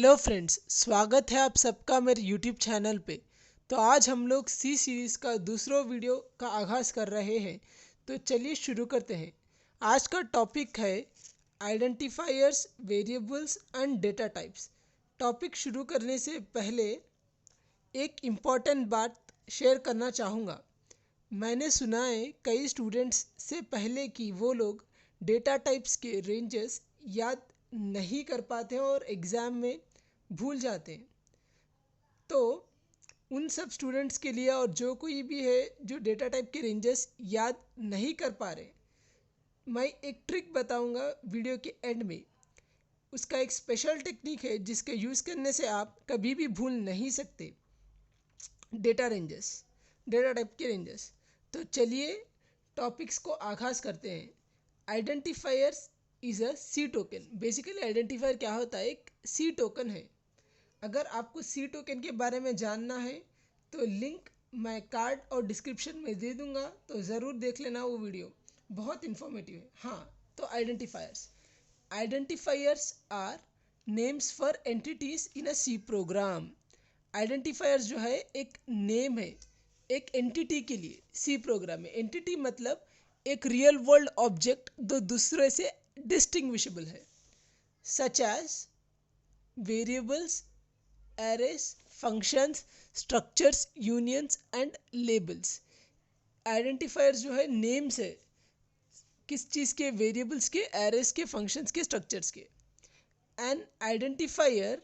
Hello friends, स्वागत है आप सबका मेरे यूट्यूब चैनल पे। तो आज हम लोग सी सीरीज़ का दूसरा वीडियो का आगाज़ कर रहे हैं। तो चलिए शुरू करते हैं। आज का टॉपिक है identifiers, variables and data types. Topic शुरू करने से पहले एक इम्पॉर्टेंट बात शेयर करना चाहूँगा। मैंने सुना है कई स्टूडेंट्स से पहले कि वो लोग डेटा टाइप्स के रेंजेस याद नहीं कर पाते हैं और एग्ज़ाम में भूल जाते हैं। तो उन सब स्टूडेंट्स के लिए और जो कोई भी है जो डेटा टाइप के रेंजेस याद नहीं कर पा रहे, मैं एक ट्रिक बताऊंगा वीडियो के एंड में। उसका एक स्पेशल टेक्निक है जिसके यूज़ करने से आप कभी भी भूल नहीं सकते डेटा टाइप के रेंजेस। तो चलिए टॉपिक्स को आगाज़ करते हैं। Identifiers is a C token. Basically identifier क्या होता है? एक सी टोकन है। अगर आपको सी टोकन के बारे में जानना है तो लिंक मैं कार्ड और डिस्क्रिप्शन में दे दूंगा, तो ज़रूर देख लेना वो वीडियो, बहुत इन्फॉर्मेटिव है। हाँ, तो identifiers are names for entities in a C program. Identifiers जो है एक नेम है एक एंटिटी के लिए सी प्रोग्राम में। एंटिटी मतलब एक रियल वर्ल्ड ऑब्जेक्ट जो दूसरे से डिस्टिंग्विशेबल है, such as variables, arrays, functions, structures, unions and labels. Identifiers जो है नेम्स है किस चीज़ के? वेरिएबल्स के, एरेस के, फंक्शंस के, स्ट्रक्चर्स के। N identifier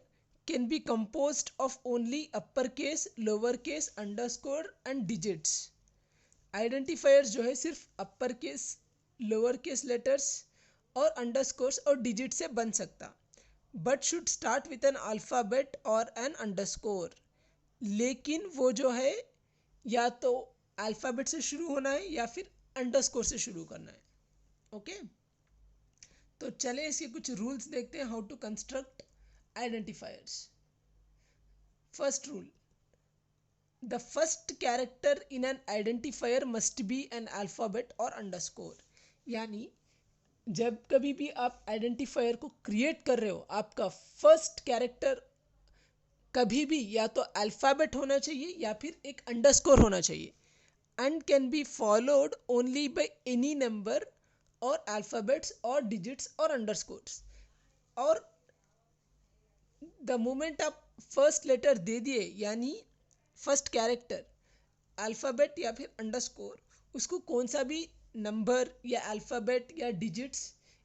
can be composed of only uppercase, lowercase, underscore and digits। Identifiers जो है सिर्फ upper case, lower case letters और अंडरस्कोर्स और डिजिट से बन सकता, but should start with an alphabet और एन अंडरस्कोर। लेकिन वो जो है या तो अल्फ़ाबेट से शुरू होना है या फिर अंडरस्कोर से शुरू करना है। ओके, तो चले इसके कुछ रूल्स देखते हैं how to construct identifiers. First rule, the first character in an identifier must be an alphabet और अंडरस्कोर। यानी जब कभी भी आप आइडेंटिफायर को क्रिएट कर रहे हो, आपका फर्स्ट कैरेक्टर कभी भी या तो अल्फ़ाबेट होना चाहिए या फिर एक अंडरस्कोर होना चाहिए, and can be followed only by any number और अल्फ़ाबेट्स और डिजिट्स और अंडरस्कोर्स। और द मोमेंट आप फर्स्ट लेटर दे दिए, यानी फर्स्ट कैरेक्टर अल्फ़ाबेट या फिर अंडरस्कोर, उसको कौन सा भी नंबर या अल्फ़ाबेट या डिजिट्स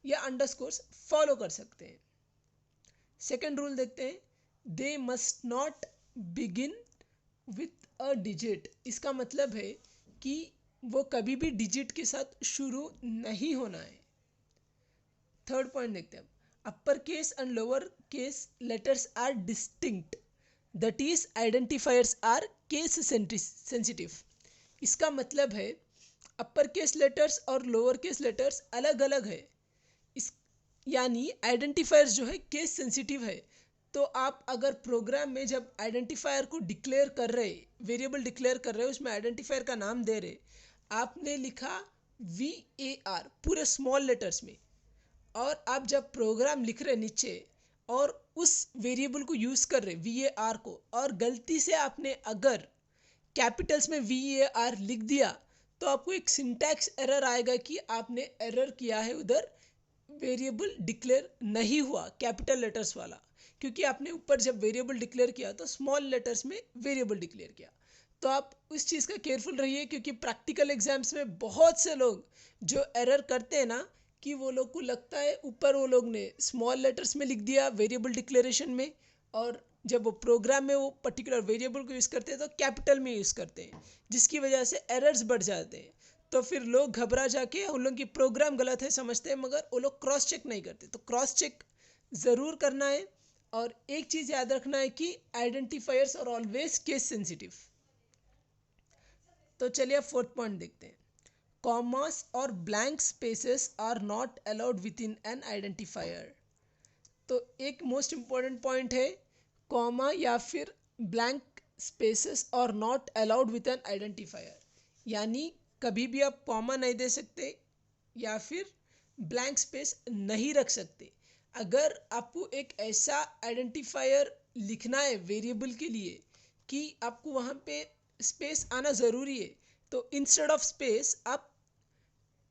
या अंडरस्कोर्स फॉलो कर सकते हैं। सेकेंड रूल देखते हैं, they must not begin with a digit. इसका मतलब है कि वो कभी भी डिजिट के साथ शुरू नहीं होना है। थर्ड पॉइंट देखते हैं, upper case and lower case letters are distinct, that is identifiers are case sensitive. इसका मतलब है अपर केस लेटर्स और लोअर केस लेटर्स अलग अलग है। इस यानी आइडेंटिफायर्स जो है केस सेंसिटिव है। तो आप अगर प्रोग्राम में जब आइडेंटिफायर को डिक्लेयर कर रहे, वेरिएबल डिक्लेयर कर रहे हो, उसमें आइडेंटिफायर का नाम दे रहे, आपने लिखा VAR पूरे स्मॉल लेटर्स में, और आप जब प्रोग्राम लिख रहे नीचे और उस वेरिएबल को यूज़ कर रहे VAR को, और गलती से आपने अगर कैपिटल्स में VAR लिख दिया, तो आपको एक सिंटैक्स एरर आएगा कि आपने एरर किया है, उधर वेरिएबल डिक्लेयर नहीं हुआ कैपिटल लेटर्स वाला, क्योंकि आपने ऊपर जब वेरिएबल डिक्लेयर किया तो स्मॉल लेटर्स में वेरिएबल डिक्लेयर किया। तो आप उस चीज़ का केयरफुल रहिए, क्योंकि प्रैक्टिकल एग्जाम्स में बहुत से लोग जो एरर करते हैं ना, कि वो लोग को लगता है ऊपर वो लोग ने स्मॉल लेटर्स में लिख दिया वेरिएबल डिक्लेरेशन में, और जब वो प्रोग्राम में वो पर्टिकुलर वेरिएबल को यूज़ करते हैं तो कैपिटल में यूज़ करते हैं, जिसकी वजह से एरर्स बढ़ जाते हैं। तो फिर लोग घबरा जाके उन लोगों की प्रोग्राम गलत है समझते हैं, मगर वो लोग क्रॉस चेक नहीं करते। तो क्रॉस चेक ज़रूर करना है। और एक चीज़ याद रखना है कि identifiers are always case sensitive. तो चलिए फोर्थ पॉइंट देखते हैं, कॉमास और blank spaces are not allowed within an identifier. तो एक मोस्ट इम्पॉर्टेंट पॉइंट है, कॉमा या फिर blank spaces are not allowed with an identifier. यानी कभी भी आप कॉमा नहीं दे सकते या फिर ब्लैंक स्पेस नहीं रख सकते। अगर आपको एक ऐसा आइडेंटिफायर लिखना है वेरिएबल के लिए कि आपको वहाँ पे स्पेस आना ज़रूरी है, तो इंस्टेड ऑफ स्पेस आप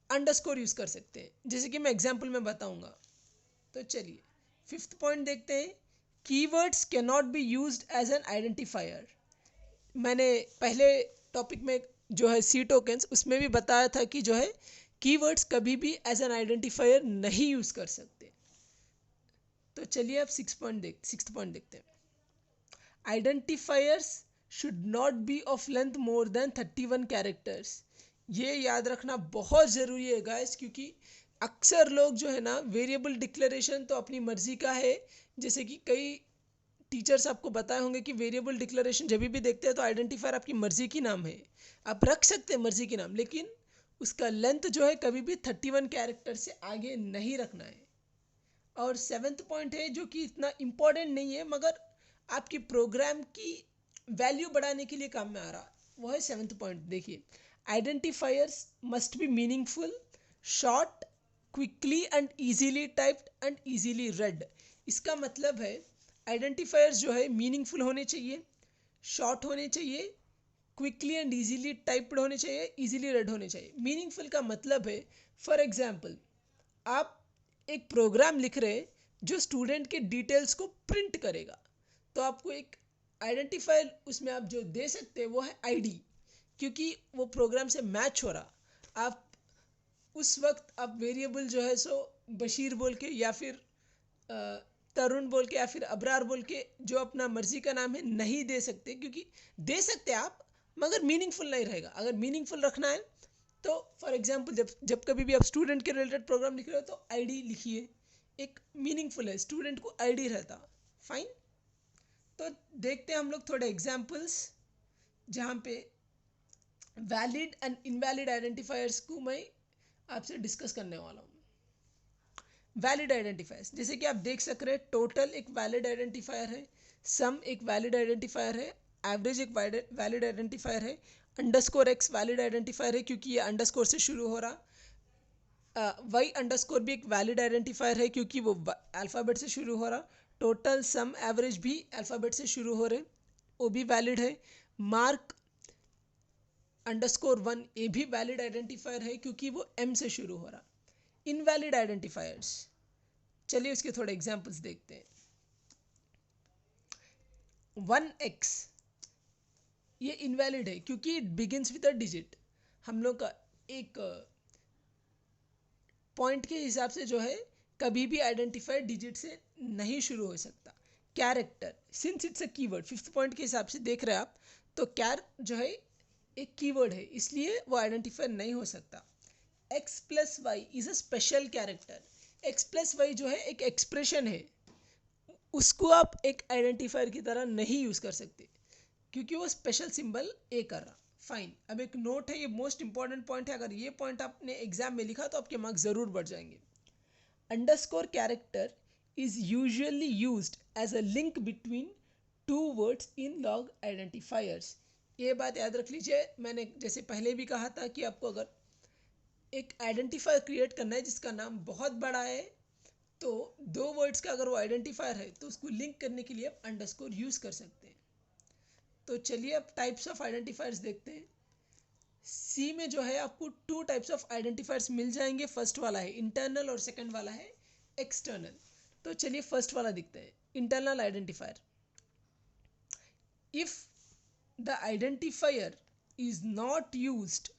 अंडरस्कोर यूज़ कर सकते हैं, जैसे कि मैं एग्जांपल में बताऊंगा। तो चलिए फिफ्थ पॉइंट देखते हैं। Keywords can not be used as an identifier. मैंने पहले टॉपिक में जो है सी टोकन्स, उसमें भी बताया था कि जो है कीवर्ड्स कभी भी एज एन आइडेंटिफायर नहीं यूज़ कर सकते। तो चलिए अब सिक्स्थ पॉइंट देखते हैं। Identifiers should not be of length more than 31 characters. ये याद रखना बहुत ज़रूरी है गाइस, क्योंकि अक्सर लोग जो है ना वेरिएबल डिक्लेरेशन तो अपनी मर्जी का है, जैसे कि कई टीचर्स आपको बताए होंगे कि वेरिएबल डिक्लेरेशन जब भी देखते हैं तो आइडेंटिफायर आपकी मर्जी की नाम है, आप रख सकते हैं मर्जी की नाम, लेकिन उसका लेंथ जो है कभी भी 31 कैरेक्टर से आगे नहीं रखना है। और सेवेंथ पॉइंट है जो कि इतना इम्पोर्टेंट नहीं है मगर आपकी प्रोग्राम की वैल्यू बढ़ाने के लिए काम में आ रहा, वो है सेवेंथ पॉइंट। देखिए, identifiers must be meaningful, short, quickly and easily typed and easily red. इसका मतलब है आइडेंटिफायर्स जो है मीनिंगफुल होने चाहिए, शॉर्ट होने चाहिए, क्विकली एंड इजीली टाइप्ड होने चाहिए, इजीली रेड होने चाहिए। मीनिंगफुल का मतलब है, फॉर एग्जांपल आप एक प्रोग्राम लिख रहे हैं जो स्टूडेंट के डिटेल्स को प्रिंट करेगा, तो आपको एक आइडेंटिफायर उसमें आप जो दे सकते हैं वो है आईडी, क्योंकि वो प्रोग्राम से मैच हो रहा। आप उस वक्त आप वेरिएबल जो है सो बशीर बोल के या फिर तरुण बोल के या फिर अबरार बोल के जो अपना मर्जी का नाम है नहीं दे सकते, क्योंकि दे सकते आप मगर मीनिंगफुल नहीं रहेगा। अगर मीनिंगफुल रखना है तो फॉर एग्जांपल जब जब कभी भी आप स्टूडेंट के रिलेटेड प्रोग्राम लिख रहे हो तो आईडी लिखिए, एक मीनिंगफुल है, स्टूडेंट को आईडी रहता। फाइन। तो देखते हैं हम लोग थोड़े एग्जांपल्स जहाँ पे वैलिड एंड इनवैलिड आइडेंटिफायर्स को मैं आपसे डिस्कस करने वाला हूँ। वैलिड आइडेंटिफायर्स, जैसे कि आप देख सक रहे हैं, टोटल एक वैलिड आइडेंटिफायर है, सम एक वैलिड आइडेंटिफायर है, एवरेज एक वैलिड आइडेंटिफायर है, अंडरस्कोर एक्स वैलिड आइडेंटिफायर है क्योंकि ये अंडरस्कोर से शुरू हो रहा, वाई अंडरस्कोर भी एक वैलिड आइडेंटिफायर है क्योंकि वो अल्फ़ाबेट से शुरू हो रहा, टोटल सम एवरेज भी अल्फ़ाबेट से शुरू हो रहे, वो भी वैलिड है। मार्क अंडरस्कोर वन, ये भी वैलिड आइडेंटिफायर है क्योंकि वो एम से शुरू हो रहा। इनवैलिड आइडेंटिफायर्स, चलिए उसके थोड़े एग्जांपल्स देखते हैं। 1x ये इनवैलिड है क्योंकि it begins with a digit. हम लोग का एक पॉइंट के हिसाब से जो है कभी भी आइडेंटिफायर डिजिट से नहीं शुरू हो सकता। Character, since it's a keyword, fifth point के हिसाब से देख रहे हैं आप, तो कैर जो है एक कीवर्ड है इसलिए वो आइडेंटिफायर नहीं हो सकता। x plus y is a special character. x plus y जो है एक एक्सप्रेशन है, उसको आप एक आइडेंटिफायर की तरह नहीं यूज़ कर सकते क्योंकि वो स्पेशल सिंबल ए कर रहा। फाइन। अब एक नोट है, ये मोस्ट इंपॉर्टेंट पॉइंट है, अगर ये पॉइंट आपने एग्जाम में लिखा तो आपके मार्क्स ज़रूर बढ़ जाएंगे। Underscore character is usually used as a link between two words in long identifiers. ये बात याद रख लीजिए, मैंने जैसे पहले भी कहा था कि आपको अगर एक आइडेंटिफायर क्रिएट करना है जिसका नाम बहुत बड़ा है, तो दो वर्ड्स का अगर वो आइडेंटिफायर है तो उसको लिंक करने के लिए आप अंडरस्कोर यूज़ कर सकते हैं। तो चलिए अब टाइप्स ऑफ आइडेंटिफायर्स देखते हैं। सी में जो है आपको टू टाइप्स ऑफ आइडेंटिफायर्स मिल जाएंगे, फर्स्ट वाला है इंटरनल और सेकंड वाला है एक्सटर्नल। तो चलिए फर्स्ट वाला दिखते हैं, internal identifier. If the identifier is not used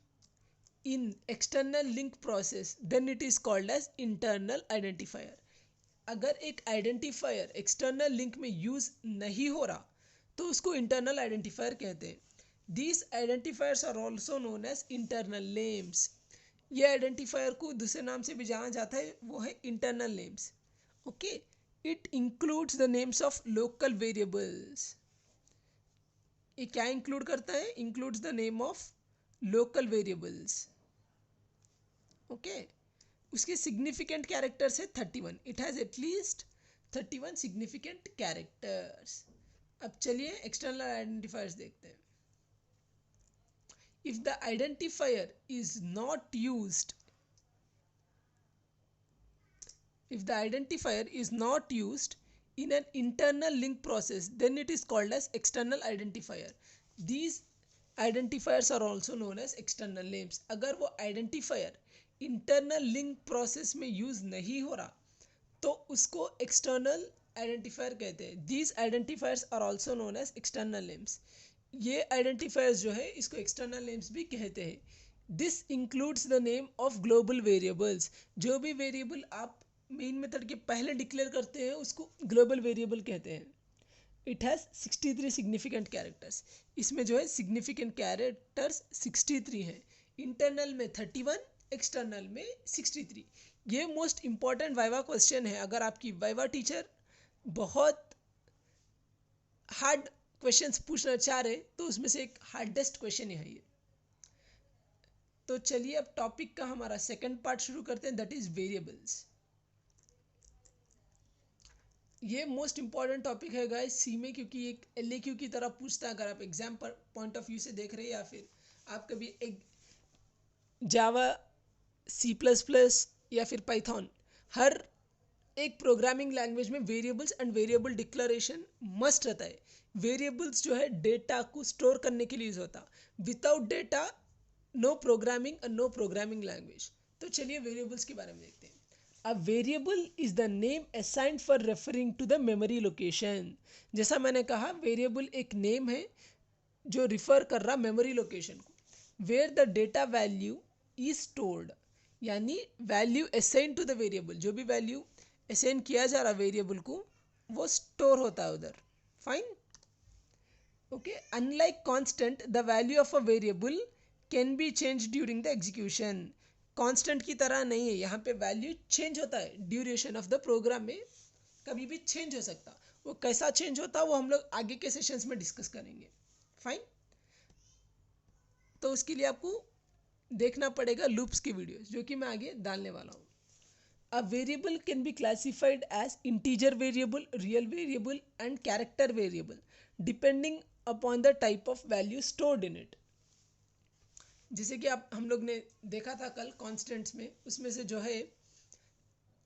in external link process then it is called as internal identifier। अगर एक आइडेंटिफायर एक्सटर्नल लिंक में यूज नहीं हो रहा तो उसको इंटरनल आइडेंटिफायर कहते हैं। These identifiers are also known as internal names. ये आइडेंटिफायर को दूसरे नाम से भी जाना जाता है, वो है internal names. Okay, it includes the names of local variables. ये क्या इंक्लूड करता है? Includes the name of local variables. Okay, उसके सिग्निफिकेंट कैरेक्टर्स है 31। It has at least 31 significant characters. अब चलिए एक्सटर्नल आइडेंटिफायर्स देखते हैं। If the identifier is not used If the identifier is not used in an internal link process, then it is called as external identifier. These identifiers are also known as external names. अगर वो identifier internal link process में use नहीं हो रहा तो उसको external identifier कहते हैं. These identifiers are also known as external names. ये identifiers जो है इसको external names भी कहते हैं. This includes the name of global variables. जो भी variable आप मेन मेथड के पहले डिक्लेयर करते हैं उसको ग्लोबल वेरिएबल कहते हैं. It has 63 significant characters. इसमें जो है सिग्निफिकेंट कैरेक्टर्स 63 हैं. इंटरनल में 31, एक्सटर्नल में 63. ये मोस्ट इम्पॉर्टेंट वाइवा क्वेश्चन है. अगर आपकी वाइवा टीचर बहुत हार्ड क्वेश्चंस पूछना चाह रहे तो उसमें से एक हार्डेस्ट क्वेश्चन है ये. तो चलिए अब टॉपिक का हमारा सेकंड पार्ट शुरू करते हैं, दैट इज वेरिएबल्स. ये मोस्ट इंपॉर्टेंट टॉपिक है गाइस सी में, क्योंकि एक एलएक्यू की तरह पूछता है. अगर आप एग्जाम पर पॉइंट ऑफ व्यू से देख रहे हैं या फिर आप कभी एक जावा, सी प्लस प्लस या फिर पाइथन, हर एक प्रोग्रामिंग लैंग्वेज में variables and variable declaration must रहता है. वेरिएबल्स जो है डेटा को स्टोर करने के लिए यूज होता. Without data no programming and no programming language. तो चलिए वेरिएबल्स के बारे में देखते हैं. A variable is the name assigned for referring to the memory location. जैसा मैंने कहा वेरिएबल एक नेम है जो रिफर कर रहा मेमोरी लोकेशन को. Where the data value is stored, यानी value assign to the variable, जो भी वैल्यू असाइन किया जा रहा वेरिएबल को वो स्टोर होता है उधर. Fine, okay. Unlike constant the value of a variable can B change during the execution. Constant की तरह नहीं है, यहाँ पे वैल्यू चेंज होता है ड्यूरेशन ऑफ द प्रोग्राम में, कभी भी चेंज हो सकता. वो कैसा चेंज होता है वो हम लोग आगे के सेशंस में डिस्कस करेंगे. फाइन, तो उसके लिए आपको देखना पड़ेगा लूप्स की वीडियोस जो कि मैं आगे डालने वाला हूँ. A variable can be classified as integer variable, real variable and character variable depending upon the type of value stored in it. जैसे कि आप हम लोग ने देखा था कल कॉन्स्टेंट्स में, उसमें से जो है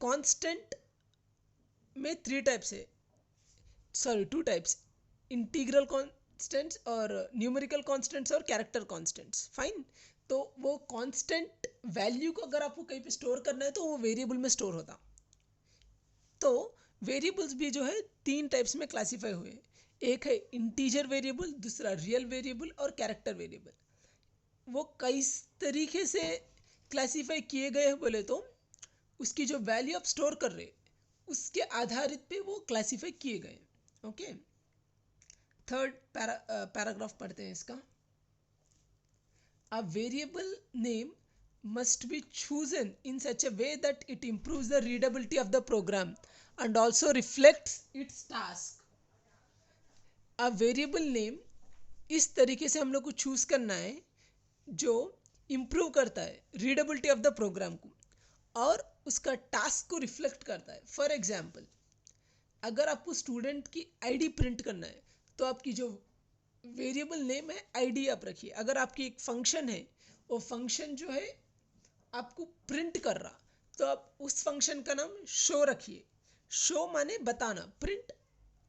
कॉन्स्टेंट में 3 टाइप्स है, सॉरी 2 टाइप्स, इंटीग्रल कॉन्स्टेंट्स और न्यूमेरिकल कॉन्स्टेंट्स और कैरेक्टर कॉन्स्टेंट्स. फाइन, तो वो कॉन्स्टेंट वैल्यू को अगर आपको कहीं पे स्टोर करना है तो वो वेरिएबल में स्टोर होता. तो वेरिएबल्स भी जो है 3 टाइप्स में क्लासीफाई हुए हैं. एक है इंटीजर वेरिएबल, दूसरा रियल वेरिएबल और कैरेक्टर वेरिएबल. वो किस तरीके से क्लासीफाई किए गए हैं बोले तो उसकी जो वैल्यू आप स्टोर कर रहे उसके आधारित पे वो क्लासीफाई किए गए. ओके, थर्ड पैराग्राफ पढ़ते हैं इसका. A variable name must be chosen in such a way that it improves the readability of the program and also reflects its task. A variable name इस तरीके से हम लोग को चूज करना है जो इम्प्रूव करता है रीडेबिलिटी ऑफ द प्रोग्राम को और उसका टास्क को रिफ्लेक्ट करता है. फॉर एग्जाम्पल, अगर आपको स्टूडेंट की आईडी प्रिंट करना है तो आपकी जो वेरिएबल नेम है आईडी आप रखिए. अगर आपकी एक फंक्शन है, वो फंक्शन जो है आपको प्रिंट कर रहा तो आप उस फंक्शन का नाम शो रखिए. शो माने बताना, प्रिंट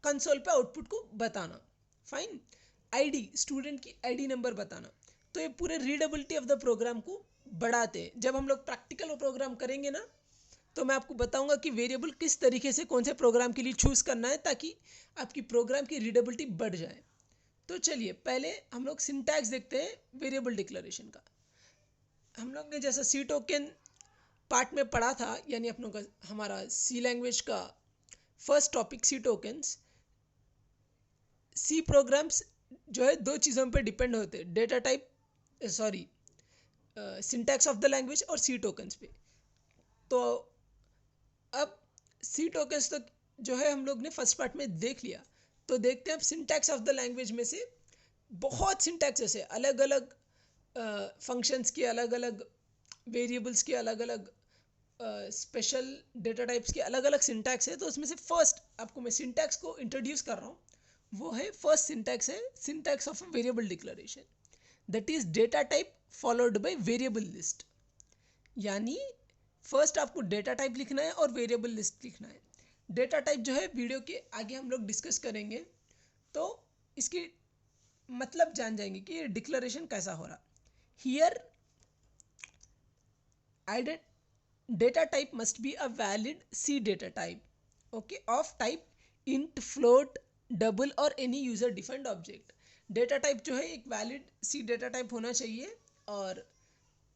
कंसोल पे आउटपुट को बताना. फाइन, आईडी स्टूडेंट की आईडी नंबर बताना. तो ये पूरे रीडेबिलिटी ऑफ द प्रोग्राम को बढ़ाते हैं. जब हम लोग प्रैक्टिकल प्रोग्राम करेंगे ना तो मैं आपको बताऊंगा कि वेरिएबल किस तरीके से कौन से प्रोग्राम के लिए चूज करना है ताकि आपकी प्रोग्राम की रीडेबिलिटी बढ़ जाए. तो चलिए पहले हम लोग सिंटैक्स देखते हैं वेरिएबल डिक्लेरेशन का. हम लोग ने जैसा सी टोकन पार्ट में पढ़ा था, यानी अपनों का हमारा सी लैंग्वेज का फर्स्ट टॉपिक सी टोकन्स. सी प्रोग्राम्स जो है 2 चीज़ों पे डिपेंड होते हैं, data type, sorry syntax of the language और सी टोकन्स पे. तो अब सी टोकन्स तो जो है हम लोग ने फर्स्ट पार्ट में देख लिया. तो देखते हैं अब सिंटैक्स ऑफ द लैंग्वेज में से बहुत सिंटैक्सेस है, अलग अलग फंक्शंस की, अलग अलग वेरिएबल्स की, अलग अलग स्पेशल डेटा टाइप्स की अलग अलग सिंटैक्स है. तो उसमें से फर्स्ट आपको मैं सिंटैक्स को इंट्रोड्यूस कर रहा हूँ. वो है फर्स्ट सिंटैक्स है syntax of a variable declaration, that is data type followed by variable list. यानी फर्स्ट आपको डेटा टाइप लिखना है और वेरिएबल लिस्ट लिखना है। डेटा टाइप जो है वीडियो के आगे हम लोग डिस्कस करेंगे, तो इसकी मतलब जान जाएंगे कि ये डिक्लेरेशन कैसा हो रहा। Here data type must be a valid C data type, okay, of type int, float, double और any user defined object। data type जो है एक valid C data type होना चाहिए। और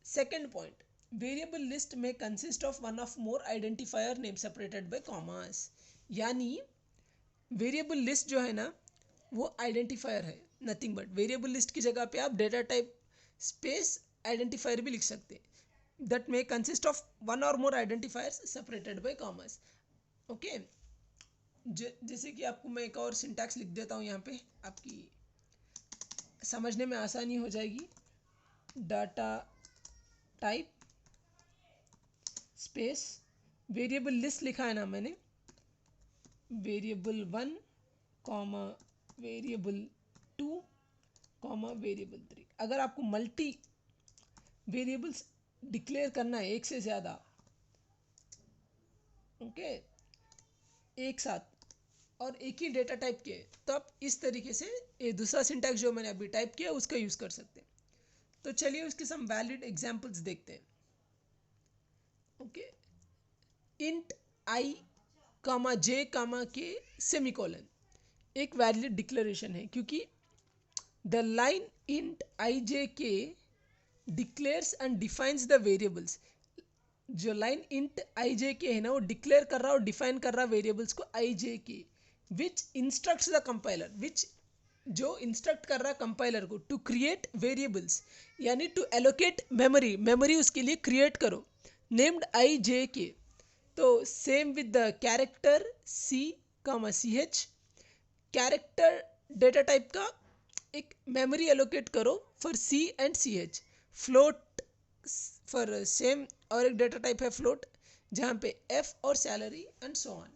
second point, variable list may consist of one of more identifier name separated by commas। यानी variable list जो है ना वो आइडेंटिफायर है, नथिंग बट। वेरिएबल लिस्ट की जगह पे आप डेटा टाइप स्पेस आइडेंटिफायर भी लिख सकते हैं। that may consist of one or more identifiers separated by commas, okay। जैसे कि आपको मैं एक और सिंटैक्स लिख देता हूँ यहाँ पे, आपकी समझने में आसानी हो जाएगी। Data type space variable list लिखा है ना मैंने, variable 1 comma variable 2 comma variable 3। अगर आपको मल्टी वेरिएबल्स डिक्लेयर करना है, एक से ज़्यादा, ओके, एक साथ और एक ही डेटा टाइप के, तो आप इस तरीके से ये दूसरा सिंटैक्स जो मैंने अभी टाइप किया उसका यूज़ कर सकते हैं। तो चलिए उसके सम वैलिड एग्जांपल्स देखते हैं, ओके। इंट आई कामा जे कामा के सेमीकोलन एक वैलिड डिक्लेरेशन है, क्योंकि the line int I J के declares and defines the variables. जो लाइन इंट आई जे के है ना वो डिक्लेयर कर रहा है और डिफाइन कर रहा है वेरिएबल्स को I J K, which instructs the compiler, which जो इंस्ट्रक्ट कर रहा है कंपाइलर को टू क्रिएट वेरिएबल्स, यानी टू एलोकेट मेमोरी, मेमोरी उसके लिए क्रिएट करो, नेम्ड आई जे के। तो same with the character C comma C H, character data type का एक मेमोरी एलोकेट करो for C and C H. Float for same और एक डेटा टाइप है फ्लोट, जहाँ पे एफ और salary and so on.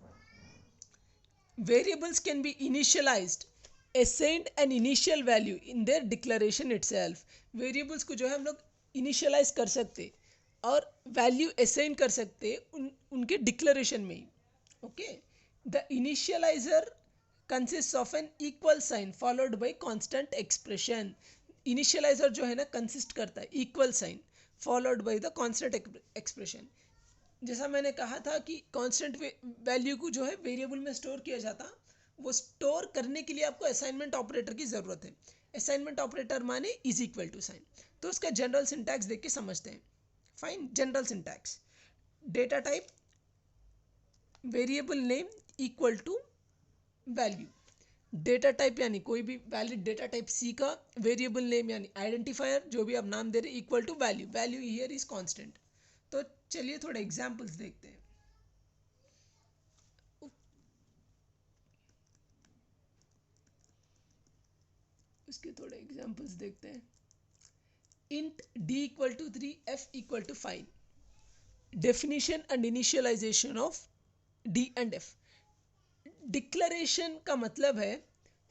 Variables can be initialised, assigned an initial value in their declaration itself। Variables को जो है हम लोग इनिशियलाइज कर सकते और वैल्यू असाइन कर सकते उनके डिक्लेरेशन में ही, okay. The initializer consist of an equal sign followed by constant expression. Initializer जो है ना कंसिस्ट करता है equal sign followed by the constant expression. जैसा मैंने कहा था कि कांस्टेंट वैल्यू को जो है वेरिएबल में स्टोर किया जाता, वो स्टोर करने के लिए आपको असाइनमेंट ऑपरेटर की ज़रूरत है। असाइनमेंट ऑपरेटर माने इज इक्वल टू साइन। तो उसका जनरल सिंटैक्स देख के समझते हैं। Fine, general syntax, data type variable name equal to value. Data type यानी कोई भी वैलिड डेटा टाइप सी का वेरिएबल नेम यानी आइडेंटिफायर जो भी आप नाम दे रहे equal to value, value here is constant. तो चलिए थोड़े एग्जांपल्स देखते हैं। उसके थोड़े एग्जांपल्स देखते हैं। int d equal to 3 f equal to 5, definition and initialization of d and f। Declaration का मतलब है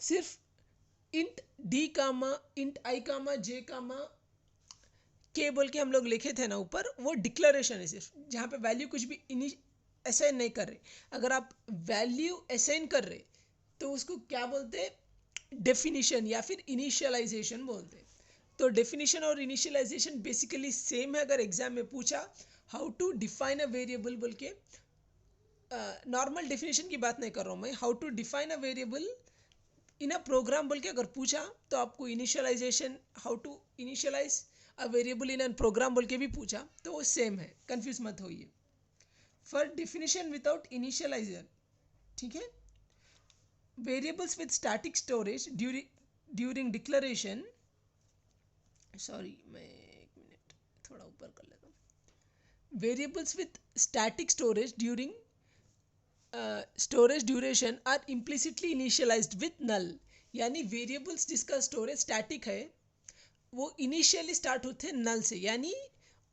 सिर्फ इंट डी कामा इंट आई कामा जे कामा के बोल के हम लोग लिखे थे ना ऊपर, वो डिक्लेरेशन है सिर्फ, जहाँ पे वैल्यू कुछ भी असाइन नहीं कर रहे। अगर आप वैल्यू असाइन कर रहे तो उसको क्या बोलते हैं, डेफिनेशन या फिर इनिशियलाइजेशन बोलते हैं। तो डेफिनेशन और इनिशियलाइजेशन बेसिकली सेम है। अगर एग्जाम में पूछा how to define a variable बोल के, नॉर्मल डेफिनेशन की बात नहीं कर रहा हूँ मैं, how to define a variable in a program बोल के अगर पूछा तो आपको initialization, how to initialize a variable in a program बोल के भी पूछा तो वो सेम है, कंफ्यूज मत होइए। फॉर डेफिनेशन विदाउट इनिशियलाइजर, ठीक है। Variables with static storage during declaration, sorry मैं एक मिनट थोड़ा ऊपर कर लेता हूँ। Variables with static storage during storage duration are implicitly initialized with null. यानी वेरिएबल्स जिसका स्टोरेज स्टैटिक है वो इनिशियली स्टार्ट होते हैं नल से, यानी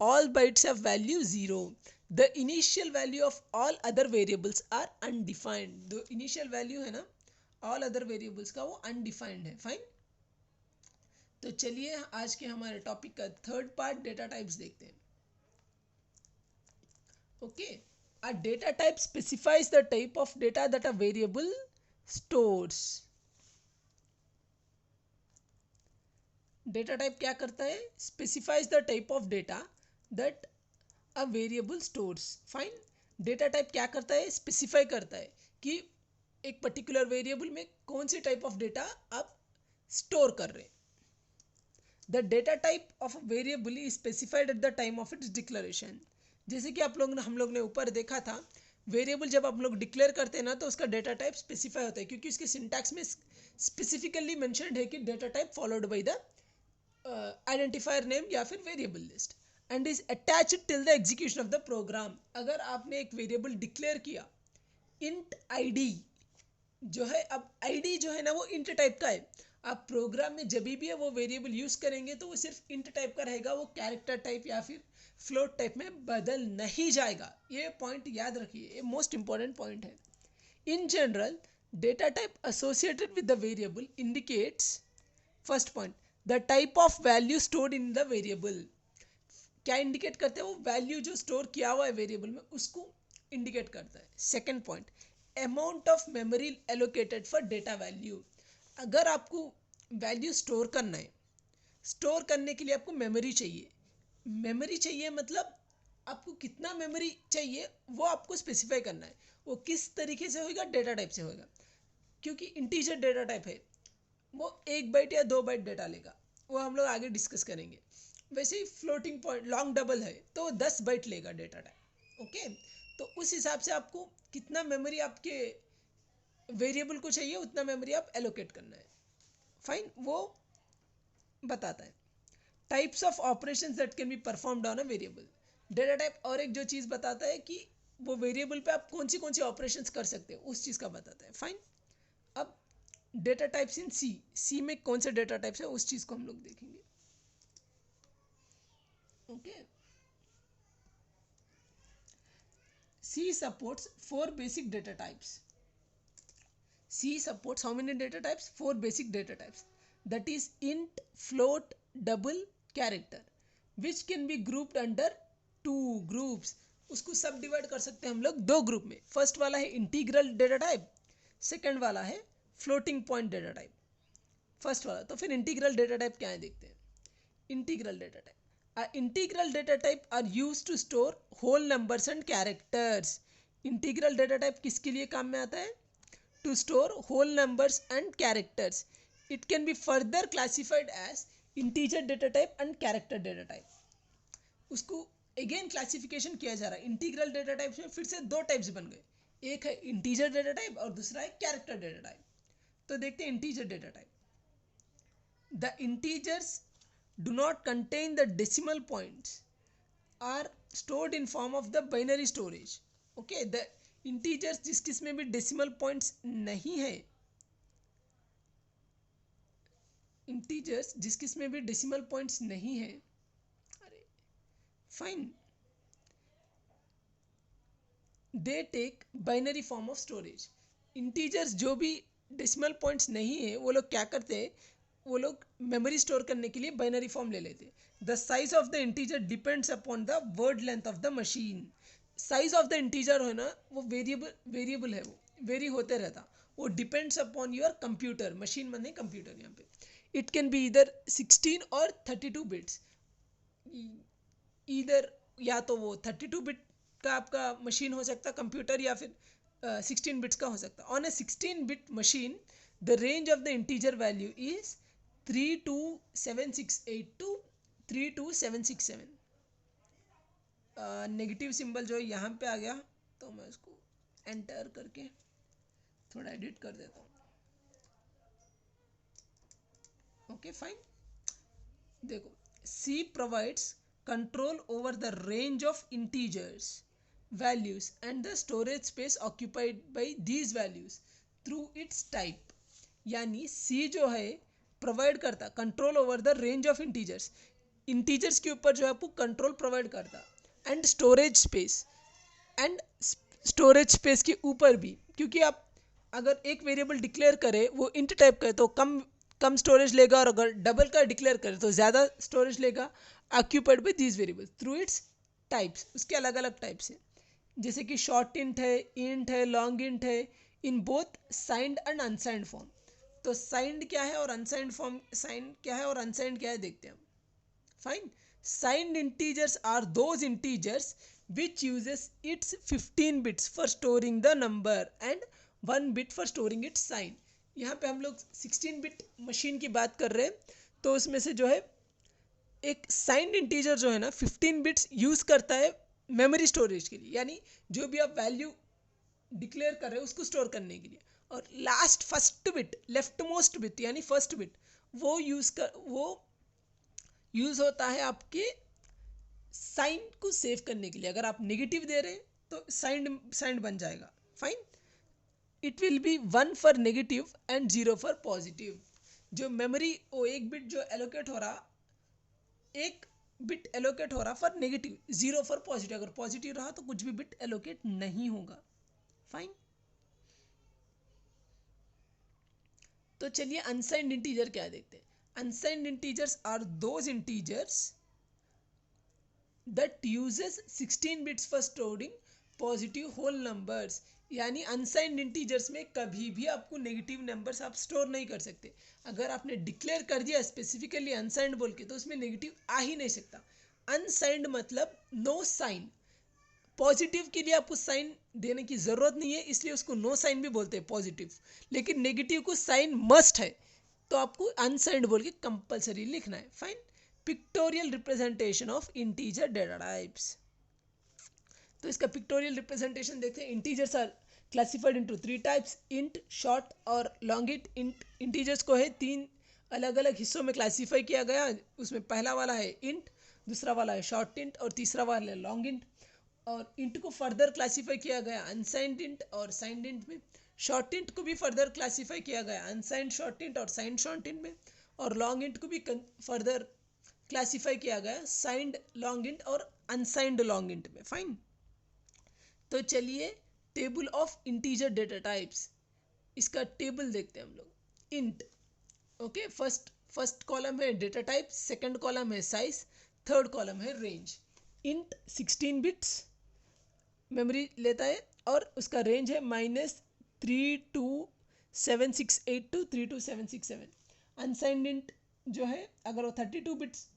all bytes have value 0। The initial value of all other variables are undefined. जो इनिशियल वैल्यू है ना ऑल अदर वेरिएबल्स का वो अनडिफाइंड है। फाइन, तो चलिए आज के हमारे टॉपिक का थर्ड पार्ट डेटा टाइप्स देखते हैं। Okay, a data type specifies the type of data that a variable stores. Data type क्या करता है? Specifies the type of data that a variable stores. Fine. Data type क्या करता है? Specify करता है कि एक पर्टिकुलर वेरिएबल में कौन सी टाइप ऑफ डेटा आप स्टोर कर रहे हैं. The data type of variable is specified at the time of its declaration. जैसे कि हम लोग ने ऊपर देखा था, वेरिएबल जब आप लोग डिक्लेयर करते हैं ना तो उसका डेटा टाइप स्पेसिफाई होता है, क्योंकि उसके सिंटैक्स में स्पेसिफिकली मेंशन्ड है कि data type followed by the identifier name या फिर variable list and is attached till the execution of the program. अगर आपने एक वेरिएबल डिक्लेयर किया इंट आईडी जो है, अब आईडी जो है ना वो इंट टाइप का है. आप प्रोग्राम में जब भी है वो वेरिएबल यूज करेंगे तो वो सिर्फ इंट टाइप का रहेगा, वो कैरेक्टर टाइप या फिर फ्लोट टाइप में बदल नहीं जाएगा. ये पॉइंट याद रखिए, ये मोस्ट इंपॉर्टेंट पॉइंट है. In general data type associated with the variable indicates, first point, the type of value stored in the variable. क्या इंडिकेट करते हैं? वो वैल्यू जो स्टोर किया हुआ है वेरिएबल में उसको इंडिकेट करता है. Second point, amount of memory allocated for data value. अगर आपको वैल्यू स्टोर करना है, स्टोर करने के लिए आपको मेमोरी चाहिए. मेमोरी चाहिए मतलब आपको कितना मेमोरी चाहिए वो आपको स्पेसिफाई करना है. वो किस तरीके से होगा? डेटा टाइप से होगा, क्योंकि इंटीजर डेटा टाइप है, वो 1 बाइट या 2 बाइट डेटा लेगा. वो हम लोग आगे डिस्कस करेंगे. वैसे ही फ्लोटिंग पॉइंट लॉन्ग डबल है तो 10 बाइट लेगा डेटा टाइप. ओके, तो उस हिसाब से आपको कितना मेमोरी आपके वेरिएबल को चाहिए उतना मेमोरी आप एलोकेट करना है. फाइन, वो बताता है. Types of operations that can be performed on a variable. Data type और एक जो चीज़ बताता है कि वो वेरिएबल पे आप कौन सी ऑपरेशंस कर सकते हैं, उस चीज़ का बताता है. फाइन. अब डेटा टाइप्स इन सी, सी में कौन से डेटा टाइप्स है उस चीज़ को हम लोग देखेंगे. Okay, C supports 4 basic data types. C supports how many data types? 4 basic data types. That is int, float, double, character, which can be grouped under 2 groups. उसको सब डिवाइड कर सकते हैं हम लोग 2 ग्रुप में. फर्स्ट वाला है इंटीग्रल डेटा टाइप, सेकेंड वाला है floating point data type. First वाला, तो फिर इंटीग्रल डेटा टाइप क्या है देखते हैं. Integral data type, integral data type are used to store whole numbers and characters. Integral data type किसके लिए काम में आता है? To store whole numbers and characters. It can be further classified as integer data type and character data type. उसको again classification किया जा रहा है. इंटीग्रल डेटा टाइप में फिर से 2 टाइप्स बन गए, एक है इंटीजर डेटा टाइप और दूसरा है कैरेक्टर डेटा टाइप. तो देखते हैं integer data type. The integers do not contain the decimal points, are stored in form of the binary storage. Okay, the integers जिसमें भी decimal points नहीं है, integers जिसमें भी decimal points नहीं है, अरे fine, they take binary form of storage. integers जो भी decimal points नहीं है वो लोग क्या करते हैं, वो लोग मेमोरी स्टोर करने के लिए बाइनरी फॉर्म ले लेते. The size of the integer depends upon the word length of the machine. Size of the integer है ना वो वेरिएबल है, वो वेरी होते रहता. वो depends upon your computer. Machine माने कंप्यूटर यहाँ पे. इट कैन बी इधर 16 और 32 बिट्स. इधर या तो वो 32 बिट का आपका मशीन हो सकता कंप्यूटर, या फिर 16 बिट्स का हो सकता. On A 16 bit machine the range of the integer value is 32768 to 32767. Negative symbol जो यहाँ पे आ गया तो मैं उसको एंटर करके थोड़ा एडिट कर देता हूँ. Okay fine. देखो, C provides control over the range of integers values and the storage space occupied by these values through its type. यानी C जो है प्रोवाइड करता control over the range of integers. Integers के ऊपर जो है आपको कंट्रोल प्रोवाइड करता, एंड स्टोरेज स्पेस के ऊपर भी, क्योंकि आप अगर एक वेरिएबल डिक्लेयर करें वो इंट टाइप का है तो कम स्टोरेज लेगा, और अगर डबल का डिक्लेयर करें तो ज़्यादा स्टोरेज लेगा. Occupied by these variables through its types. उसके अलग अलग टाइप्स हैं. जैसे कि शॉर्ट इंट है, लॉन्ग इंट है, in both signed and unsigned form. तो साइंड क्या है और अनसाइंड फॉर्म, साइंड क्या है और अनसाइंड क्या है देखते हैं हम। Fine. Signed integers are those integers which uses its 15 bits for storing the number and 1 bit for storing its sign। यहाँ पे हम लोग 16 बिट मशीन की बात कर रहे हैं, तो उसमें से जो है एक साइंड इंटीजर जो है ना 15 बिट्स यूज करता है मेमोरी स्टोरेज के लिए, यानी जो भी आप वैल्यू डिक्लेयर कर रहे हो उसको स्टोर करने के लिए। और last first bit, left most bit यानी फर्स्ट बिट, वो यूज होता है आपके साइन को सेव करने के लिए। अगर आप नेगेटिव दे रहे हैं तो साइन बन जाएगा। Fine. It will be 1 for negative and 0 for positive. जो मेमोरी वो एक बिट जो एलोकेट हो रहा, एक बिट एलोकेट हो रहा फॉर नेगेटिव, 0 फॉर पॉजिटिव। अगर पॉजिटिव रहा तो कुछ भी बिट एलोकेट नहीं होगा। फाइन। तो चलिए अनसाइंड इंटीजर क्या देखते हैं। Unsigned integers are those integers that uses 16 bits for storing positive whole numbers। यानी अनसाइंड इंटीजर्स में कभी भी आपको नेगेटिव नंबर्स आप स्टोर नहीं कर सकते। अगर आपने डिक्लेयर कर दिया स्पेसिफिकली अनसाइंड बोल के तो उसमें नेगेटिव आ ही नहीं सकता। अनसाइंड मतलब नो साइन। पॉजिटिव के लिए आपको साइन देने की जरूरत नहीं है, इसलिए उसको नो साइन भी बोलते हैं पॉजिटिव। लेकिन नेगेटिव को साइन मस्ट है, तो आपको अनसाइंड बोल के कंपल्सरी लिखना है। Fine. Pictorial representation of integer data types. तो इसका पिक्टोरियल रिप्रेजेंटेशन देखते हैं। Integers are classified into 3 types, int, short और लॉन्ग इंट। इंटीजर्स को है 3 अलग अलग हिस्सों में क्लासीफाई किया गया। उसमें पहला वाला है इंट, दूसरा वाला है शॉर्ट इंट और तीसरा वाला है लॉन्ग इंट। और इंट को फर्दर क्लासीफाई किया गया अनसाइंड इंट और साइंड इंट में। शॉर्ट इंट को भी फर्दर क्लासीफाई किया गया अनसाइंड शॉर्ट इंट और साइंड शॉर्ट इंट में। और लॉन्ग इंट को भी फर्दर क्लासीफाई किया गया साइंड लॉन्ग इंट और अनसाइंड लॉन्ग इंट में। फाइन। तो चलिए table of integer data types, इसका टेबल देखते हैं हम लोग। इंट, ओके, फर्स्ट कॉलम है डेटा टाइप, सेकंड कॉलम है साइज, थर्ड कॉलम है रेंज। इंट 16 बिट्स मेमोरी लेता है और उसका रेंज है -32768 टू 32767। अनसाइंड इंट जो है अगर वो 32 बिट्स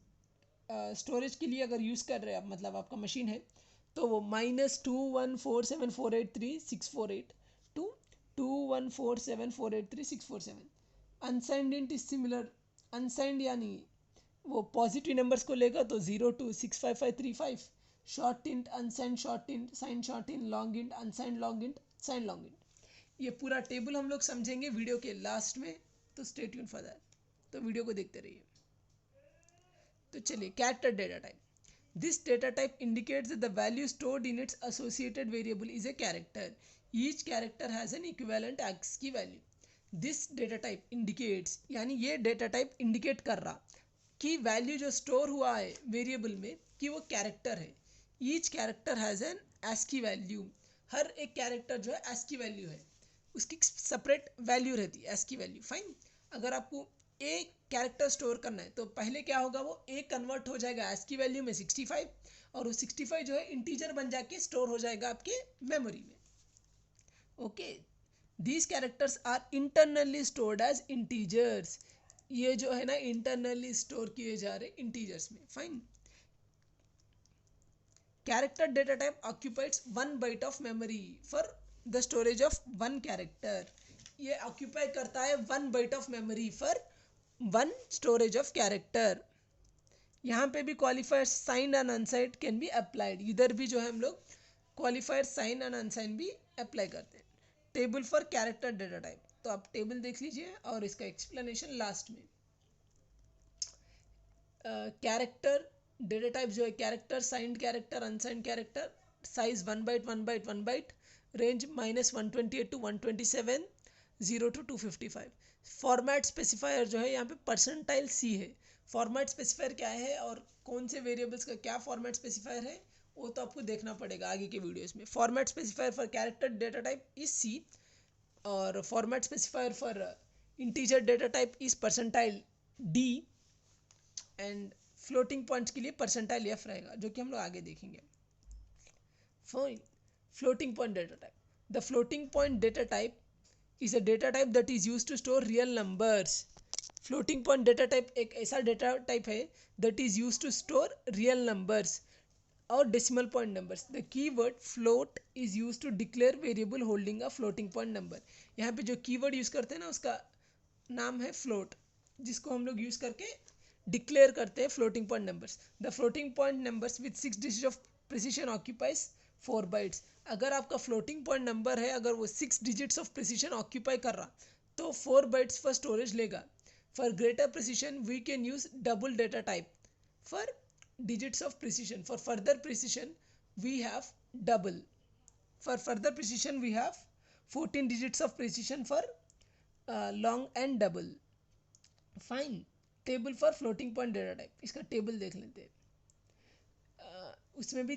स्टोरेज के लिए अगर यूज़ कर रहे हैं आप, मतलब आपका मशीन है, तो वो -2147483 648 to 2147483 647। Unsigned int is similar. Unsigned यानी वो पॉजिटिव नंबर्स को लेगा तो 02 65535। Short int, unsigned short int, sign short int, long int, unsigned long int, sign long int. ये पूरा टेबल हम लोग समझेंगे वीडियो के लास्ट में, तो स्टे ट्यून फॉर दैट। तो वीडियो को देखते रहिए। तो चलिए character data type. This data type indicates that the value stored in its associated variable is a character. Each character has an equivalent ASCII value. This data type indicates, यानी ये data type indicate कर रहा कि value जो store हुआ है variable में कि वो कैरेक्टर है। Each character has an ASCII value. हर एक कैरेक्टर जो है ASCII वैल्यू है, उसकी सेपरेट वैल्यू रहती है ASCII वैल्यू। फाइन। अगर आपको एक कैरेक्टर स्टोर करना है तो पहले क्या होगा, वो ए कन्वर्ट हो जाएगा ASCII वैल्यू में 65, और वो 65 जो है इंटीजर बन जाके स्टोर हो जाएगा आपके मेमोरी में। Okay, these characters are internally stored as integers. ये जो है ना इंटरनली स्टोर किए जा रहे इंटीजर्स में। Fine. Character data type occupies 1 byte of memory for the storage of 1 character. ये ऑक्यूपाई करता है 1 byte of memory for 1 storage of character. यहाँ पे भी qualifier sign and unsigned can be applied. इधर भी जो है हम लोग क्वालिफायर साइन एंड अनसाइन भी अप्लाई करते हैं। Table for character data type, तो आप टेबल देख लीजिए और इसका एक्सप्लेनेशन लास्ट में। कैरेक्टर डेटा टाइप जो है character, signed character, unsigned character, size 1 byte 1 byte 1 byte, range -128 to 127, 0 to 255। Format specifier जो है यहाँ पे परसेंटाइल सी है। फॉर्मेट स्पेसिफायर क्या है और कौन से वेरिएबल्स का क्या फॉर्मेट स्पेसिफायर है वो तो आपको देखना पड़ेगा आगे के वीडियोस में। Format specifier for character data type is C, और format specifier for integer data type is percentile D, and floating points के लिए परसेंटाइल एफ रहेगा, जो कि हम लोग आगे देखेंगे। Fine. floating point data type. The floating point data type is a data type that is used to store real numbers. Floating point data type एक ऐसा data type है that is used to store real numbers or decimal point numbers. The keyword float is used to declare variable holding a floating point number. यहाँ पे जो keyword use करते हैं ना उसका नाम है float, जिसको हम लोग use करके डिक्लेयर करते हैं floating point numbers. The floating point numbers with 6 digit of precision occupies 4 bytes. अगर आपका फ्लोटिंग पॉइंट नंबर है, अगर वो 6 डिजिट्स ऑफ प्रिसीशन ऑक्यूपाई कर रहा तो 4 बाइट्स फॉर स्टोरेज लेगा. For greater precision we can use double data type for digits of precision. For further precision we have double. For further precision we have 14 digits of precision for long and double. Fine. Table for floating point data type, इसका table देख लेते हैं. उसमें भी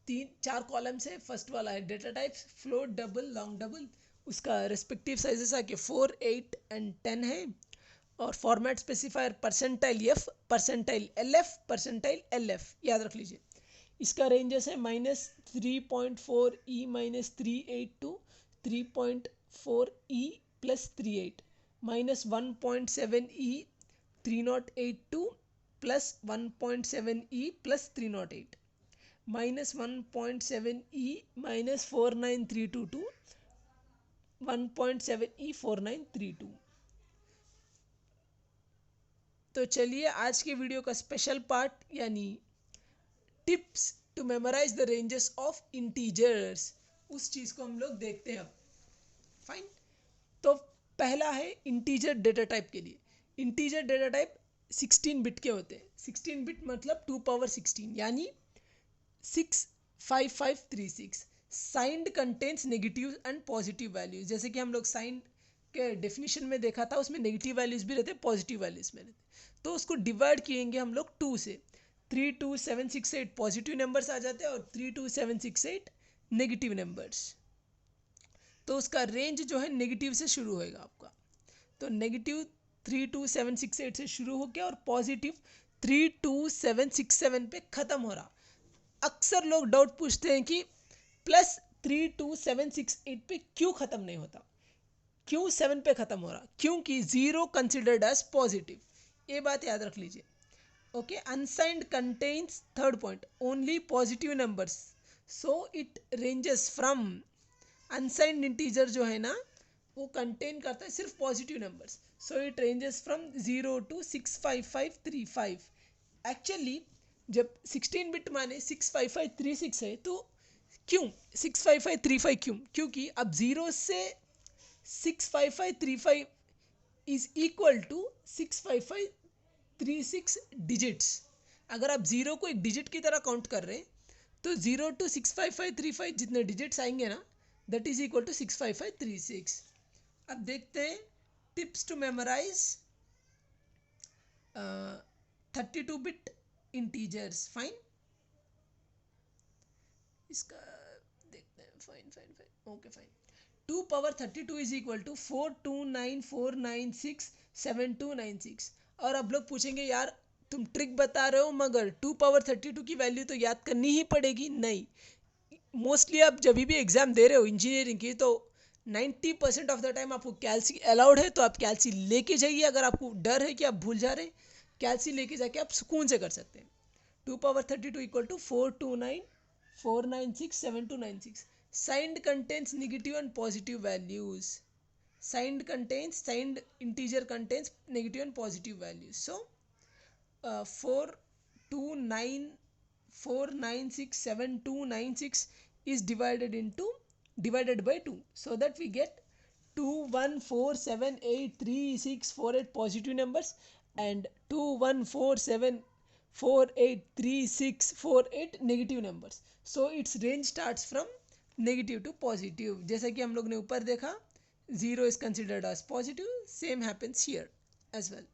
3-4 columns है. First वाला है data types, float, double, long, double. उसका रेस्पेक्टिव साइजेस आके 4, 8 एंड 10 है. और format specifier percentile F, percentile L F, percentile L F, याद रख लीजिए. इसका रेंजेस है -3.4 ई -382, 3.4 ई +38, -1.7 ई 3082 plus 1.7 e plus 308, -1.7 e minus 49322, 1.7 e 4932. तो चलिए आज के वीडियो का स्पेशल पार्ट यानी tips to memorize the ranges of integers, उस चीज को हम लोग देखते हैं अब. फाइन. तो पहला है इंटीजर डेटा टाइप के लिए. इंटीजर डेटा टाइप 16 बिट के होते हैं. 16 बिट मतलब 2 पावर 16 यानी 65536. Signed contains negative and positive values. जैसे कि हम लोग साइंड के डेफिनेशन में देखा था, उसमें नेगेटिव वैल्यूज भी रहते, पॉजिटिव वैल्यूज में रहते. तो उसको डिवाइड किएंगे हम लोग 2 से. 32768 पॉजिटिव नंबर्स आ जाते हैं और 32768 नेगेटिव नंबर्स. तो उसका रेंज जो है नेगेटिव से शुरू होएगा आपका. तो नेगेटिव 32768 से शुरू हो गया और पॉजिटिव 32767 पे खत्म हो रहा. अक्सर लोग डाउट पूछते हैं कि प्लस 32768 पे क्यों खत्म नहीं होता, क्यों 7 पे खत्म हो रहा. क्योंकि 0 कंसिडर्ड एज पॉजिटिव. ये बात याद रख लीजिए. Okay. Unsigned contains, third point, only positive numbers, so it ranges from. Unsigned integer जो है ना वो कंटेन करता है सिर्फ positive numbers, so it ranges from 0 to 65535. Actually जब 16 बिट माने 65536 है, तो क्यों 65535 क्यों? क्योंकि अब 0 से 65535 इज इक्वल टू 65536 डिजिट्स. अगर आप 0 को एक डिजिट की तरह काउंट कर रहे हैं तो 0 to 65535 जितने डिजिट्स आएंगे ना, दैट इज इक्वल टू 65536. अब देखते हैं tips to memorize 32 bit integers. Fine. इसका देखते हैं. Fine fine fine. Okay fine. 2 power 32 is equal to 429496796. और अब लोग पूछेंगे यार तुम ट्रिक बता रहे हो मगर 2 पावर 32 की वैल्यू तो याद करनी ही पड़ेगी. नहीं, मोस्टली आप जब भी एग्जाम दे रहे हो इंजीनियरिंग की तो 90% ऑफ द टाइम आपको कैल्सी अलाउड है, तो आप कैल्सी लेके जाइए. अगर आपको डर है कि आप भूल जा रहे हैं, कैल्सी लेके जाके आप सुकून से कर सकते हैं. 2 power 32 equal to 429496796. Signed contains negative and positive values. Signed integer contains negative and positive values. So 429496796 is divided by 2, so that we get 21478368 positive numbers and 2147483648 negative numbers. So its range starts from negative to positive. जैसा कि हम लोग ने ऊपर देखा 0 is considered as positive, same happens here as well.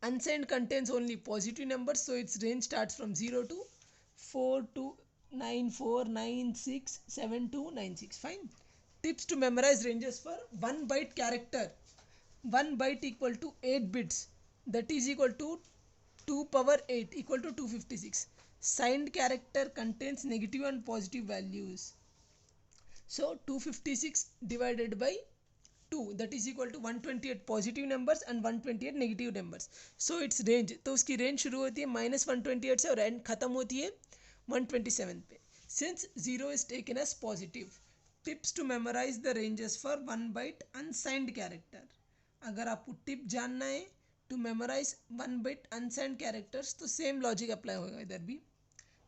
Unsigned contains only positive numbers, so its range starts from 0 to 4294967296. Fine. Tips to memorize ranges for 1 byte character. 1 byte equal to 8 bits, that is equal to 2 power 8 equal to 256. Signed character contains negative and positive values. So 256 divided by 2 that is equal to 128 positive numbers and 128 negative numbers. So it's range, तो उसकी range शुरू होती है -128 से और and खत्म होती है 127 पे. Since zero is taken as positive, tips to memorize the ranges for 1 byte unsigned character. अगर आपको टिप जानना है to memorize 1 byte unsigned characters तो सेम लॉजिक अप्लाई होगा इधर भी.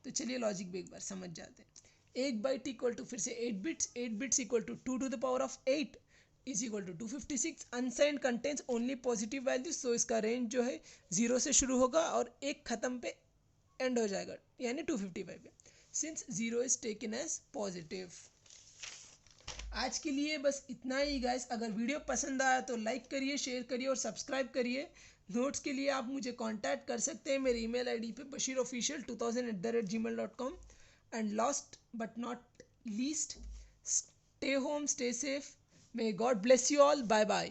तो चलिए लॉजिक भी एक बार समझ जाते हैं. एक बाइट इक्वल टू फिर से 8 bits equal to 2 to the power of 8 is equal to 256. Unsigned contents only positive values, so इसका रेंज जो है जीरो से शुरू होगा और एक खत्म पे एंड हो जाएगा यानी 255 पे. Since zero is taken as positive. आज के लिए बस इतना ही गाइस. अगर वीडियो पसंद आया तो लाइक करिए, शेयर करिए और सब्सक्राइब करिए. नोट्स के लिए आप मुझे कांटेक्ट कर सकते हैं मेरे ईमेल आईडी पे bashirofficial2000@gmail.com. And last but not least, stay home, stay safe. May God bless you all. Bye bye.